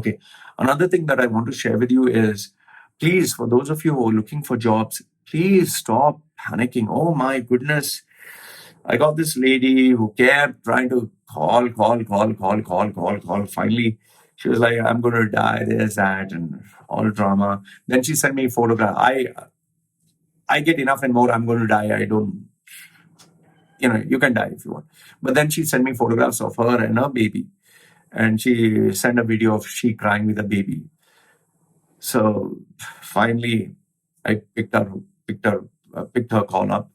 Okay. Another thing that I want to share with you is, please, for those of you who are looking for jobs, please stop panicking. Oh my goodness. I got this lady who kept trying to call. Finally, she was like, I'm going to die, this, that, and all drama. Then she sent me a photograph. I get enough and more. I'm going to die. I don't, you can die if you want. But then she sent me photographs of her and her baby. And she sent a video of she crying with a baby. So finally, I picked her call up.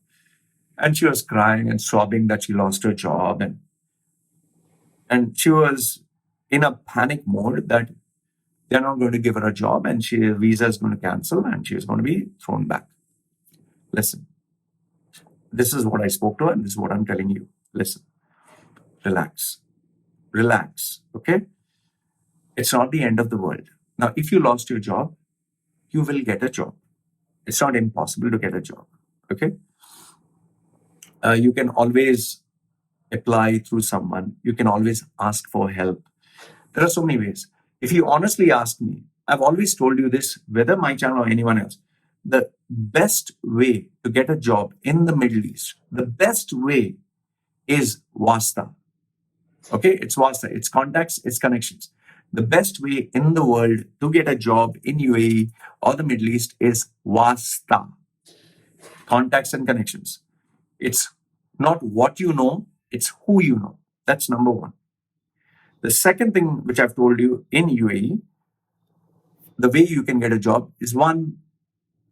And she was crying and sobbing that she lost her job. And she was in a panic mode that they're not going to give her a job and her visa is going to cancel and she is going to be thrown back. Listen, this is what I spoke to her and this is what I'm telling you. Listen, relax, okay? It's not the end of the world. Now, if you lost your job, you will get a job. It's not impossible to get a job, okay? You can always apply through someone. You can always ask for help. There are so many ways. If you honestly ask me, I've always told you this, whether my channel or anyone else, the best way to get a job in the Middle East, the best way is wasta. Okay, it's wasta, it's contacts, it's connections. The best way in the world to get a job in UAE or the Middle East is wasta, contacts and connections. It's not what you know, it's who you know. That's number one. The second thing which I've told you in UAE, the way you can get a job is one,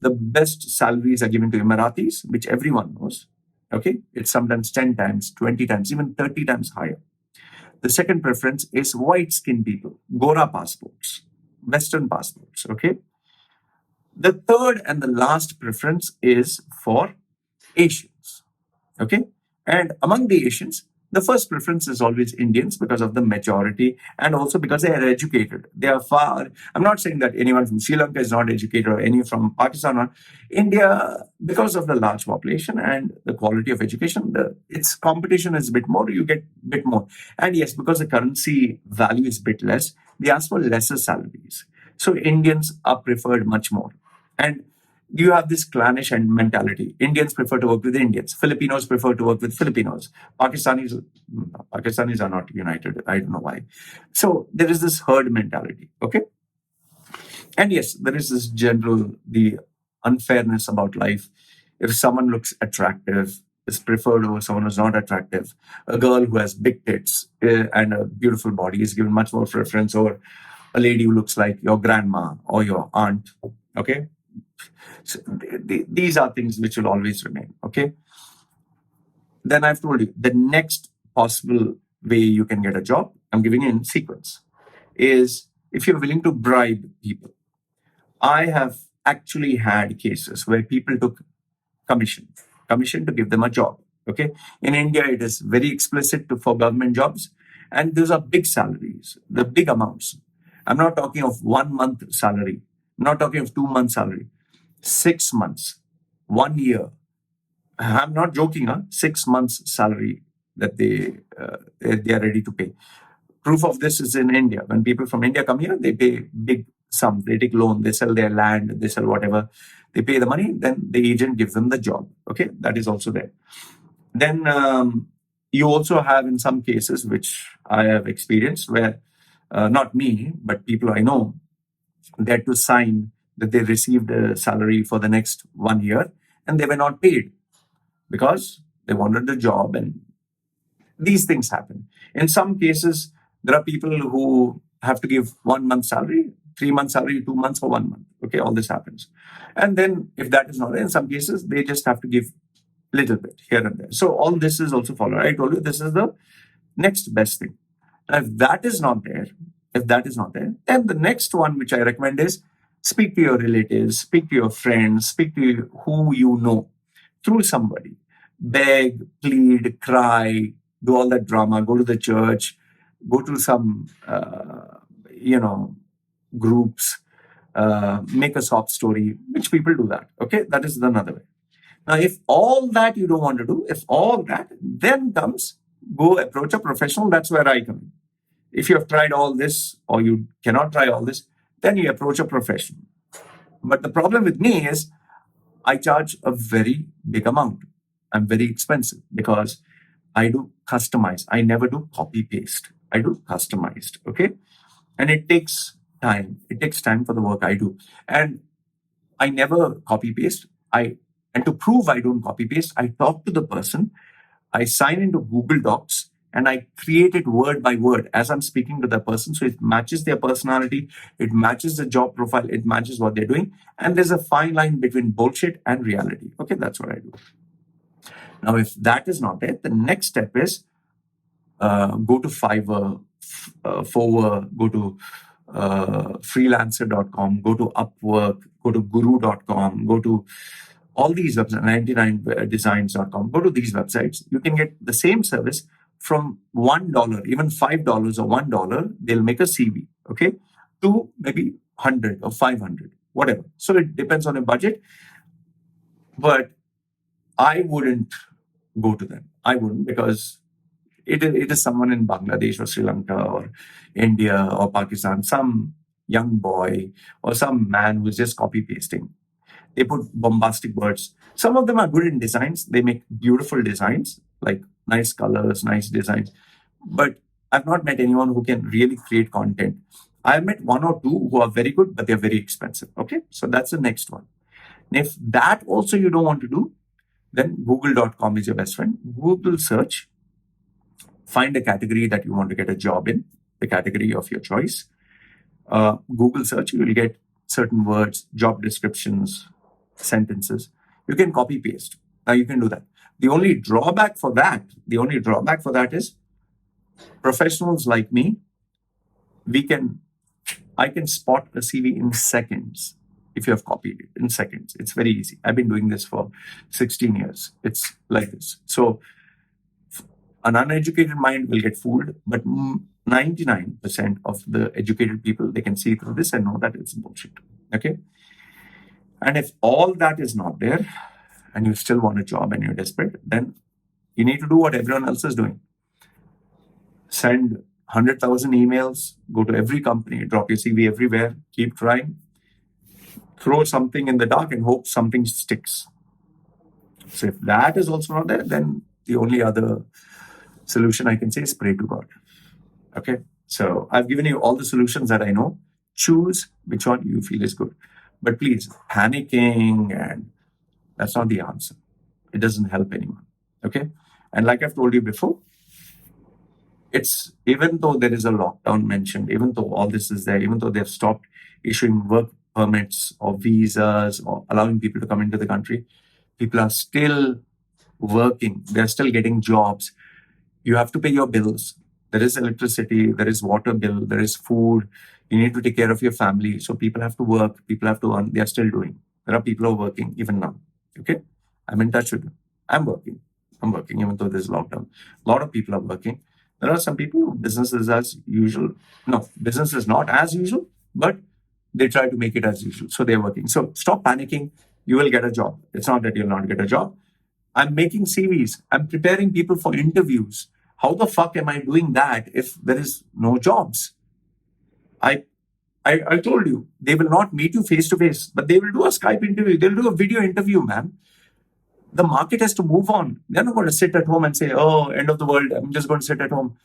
the best salaries are given to Emiratis, which everyone knows. Okay, it's sometimes 10 times, 20 times, even 30 times higher. The second preference is white-skinned people, Gora passports, Western passports, okay? The third and the last preference is for Asians, okay? And among the Asians, the first preference is always Indians because of the majority and also because they are educated. They are far, I'm not saying that anyone from Sri Lanka is not educated or any from Pakistan. India, because of the large population and the quality of education, its competition is a bit more, you get a bit more. And yes, because the currency value is a bit less, they ask for lesser salaries. So Indians are preferred much more. And you have this clannish mentality. Indians prefer to work with Indians. Filipinos prefer to work with Filipinos. Pakistanis are not united. I don't know why. So there is this herd mentality, okay? And yes, there is this the unfairness about life. If someone looks attractive, is preferred over someone who's not attractive. A girl who has big tits and a beautiful body is given much more preference over a lady who looks like your grandma or your aunt, okay? So these are things which will always remain, okay? Then I've told you, the next possible way you can get a job, I'm giving you in sequence, is if you're willing to bribe people. I have actually had cases where people took commission to give them a job, okay? In India, it is very explicit for government jobs, and those are big salaries, the big amounts. I'm not talking of 1 month salary. I'm not talking of 2 months salary. 6 months, 1 year. I'm not joking, 6 months salary that they are ready to pay. Proof of this is in India. When people from India come here, they pay big sums. They take loan, they sell their land, they sell whatever. They pay the money, then the agent gives them the job. Okay, that is also there. Then you also have in some cases, which I have experienced, where not me, but people I know, they had to sign that they received a salary for the next 1 year and they were not paid because they wanted the job, and these things happen. In some cases, there are people who have to give 1 month salary, 3 months salary, 2 months for 1 month. Okay, all this happens. And then if that is not there, in some cases, they just have to give little bit here and there. So all this is also followed. I told you this is the next best thing. Now, if that is not there, then the next one which I recommend is speak to your relatives, speak to your friends, speak to who you know through somebody. Beg, plead, cry, do all that drama, go to the church, go to some, groups, make a sob story, which people do that. Okay, that is another way. Now, if all that you don't want to do, then comes, go approach a professional. That's where I come in. If you have tried all this or you cannot try all this, then you approach a professional. But the problem with me is I charge a very big amount. I'm very expensive because I do customize. I never do copy paste. I do customized. Okay. And it takes time. It takes time for the work I do. And I never copy paste. And to prove I don't copy paste, I talk to the person, I sign into Google Docs, and I create it word by word as I'm speaking to the person. So it matches their personality, it matches the job profile, it matches what they're doing. And there's a fine line between bullshit and reality. Okay, that's what I do. Now, if that is not it, the next step is go to Fiverr, Fiverr, go to freelancer.com, go to Upwork, go to guru.com, go to all these websites, 99designs.com, go to these websites. You can get the same service from $1, even $5 or $1. They'll make a CV, okay, to maybe 100 or 500, whatever. So it depends on your budget. But I wouldn't go to them. I wouldn't, because it is someone in Bangladesh or Sri Lanka or India or Pakistan, some young boy or some man who's just copy pasting. They put bombastic words. Some of them are good in designs. They make beautiful designs, like nice colors, nice designs. But I've not met anyone who can really create content. I've met one or two who are very good, but they're very expensive. Okay, so that's the next one. And if that also you don't want to do, then google.com is your best friend. Google search, find a category that you want to get a job in, the category of your choice. Google search, you will get certain words, job descriptions, sentences. You can copy paste. Now you can do that. The only drawback for that is professionals like me, I can spot a CV in seconds. If you have copied it in seconds, it's very easy. I've been doing this for 16 years. It's like this. So an uneducated mind will get fooled, but 99% of the educated people, they can see through this and know that it's bullshit. Okay. And if all that is not there and you still want a job and you're desperate, then you need to do what everyone else is doing. Send 100,000 emails, go to every company, drop your CV everywhere, keep trying, throw something in the dark and hope something sticks. So if that is also not there, then the only other solution I can say is pray to God. Okay. So I've given you all the solutions that I know. Choose which one you feel is good. But please, panicking, and that's not the answer. It doesn't help anyone. Okay. And like I've told you before, it's even though there is a lockdown mentioned, even though all this is there, even though they've stopped issuing work permits or visas or allowing people to come into the country, people are still working. They're still getting jobs. You have to pay your bills. There is electricity, there is water bill, there is food. You need to take care of your family. So people have to work, people have to earn. They are still doing. There are people who are working even now. Okay. I'm in touch with them. I'm working even though there's lockdown. A lot of people are working. There are some people, business is as usual. No, business is not as usual, but they try to make it as usual. So they're working. So stop panicking. You will get a job. It's not that you'll not get a job. I'm making CVs. I'm preparing people for interviews. How the fuck am I doing that if there is no jobs? I told you, they will not meet you face to face, but they will do a Skype interview. They'll do a video interview, man. The market has to move on. They're not going to sit at home and say, oh, end of the world, I'm just going to sit at home.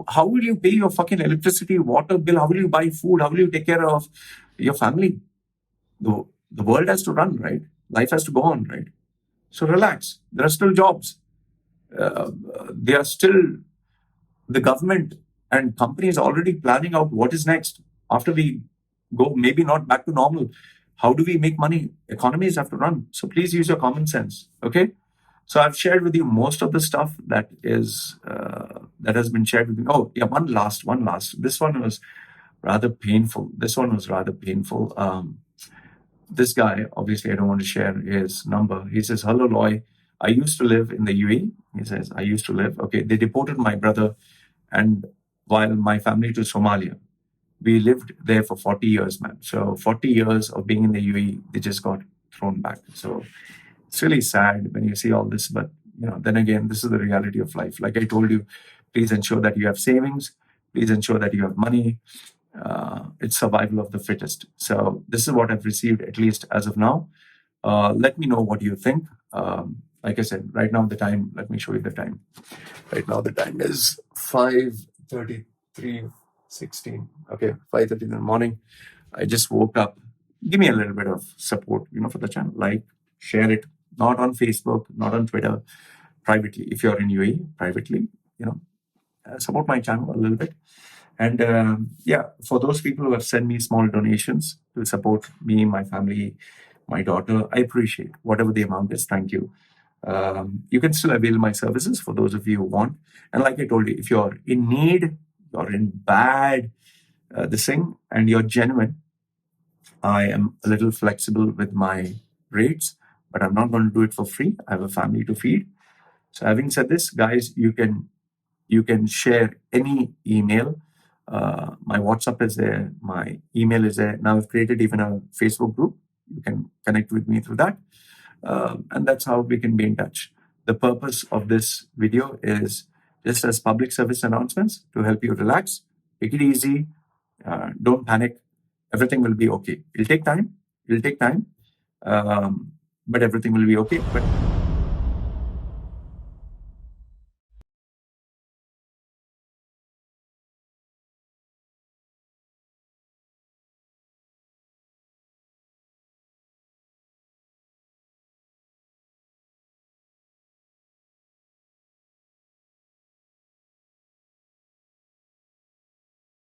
How will you pay your fucking electricity, water bill? How will you buy food? How will you take care of your family? The world has to run, right? Life has to go on, right? So relax. There are still jobs. They are still, the government and companies already planning out what is next after we go, maybe not back to normal. How do we make money? Economies have to run. So please use your common sense. Okay. So I've shared with you most of the stuff that has been shared with me. Oh yeah, one last. This one was rather painful. This guy, obviously I don't want to share his number. He says, hello, Loy. I used to live in the UAE. He says, I used to live. Okay. They deported my brother and while my family to Somalia. We lived there for 40 years, man. So 40 years of being in the UAE, they just got thrown back. So it's really sad when you see all this. But, then again, this is the reality of life. Like I told you, please ensure that you have savings. Please ensure that you have money. It's survival of the fittest. So this is what I've received, at least as of now. Let me know what you think. Like I said, right now the time, let me show you the time. Right now the time is 5:33:16. Okay, 5:30 in the morning. I just woke up. Give me a little bit of support, for the channel. Like, share it, not on Facebook, not on Twitter, privately. If you're in UAE, privately, support my channel a little bit. And for those people who have sent me small donations to support me, my family, my daughter, I appreciate whatever the amount is. Thank you. You can still avail my services for those of you who want. And like I told you, if you're in need, you're in bad this thing, and you're genuine, I am a little flexible with my rates, but I'm not going to do it for free. I have a family to feed. So having said this, guys, you can share any email. My WhatsApp is there, my email is there. Now I've created even a Facebook group. You can connect with me through that. And that's how we can be in touch. The purpose of this video is just as public service announcements to help you relax. Take it easy. Don't panic. Everything will be okay. It'll take time. But everything will be okay. But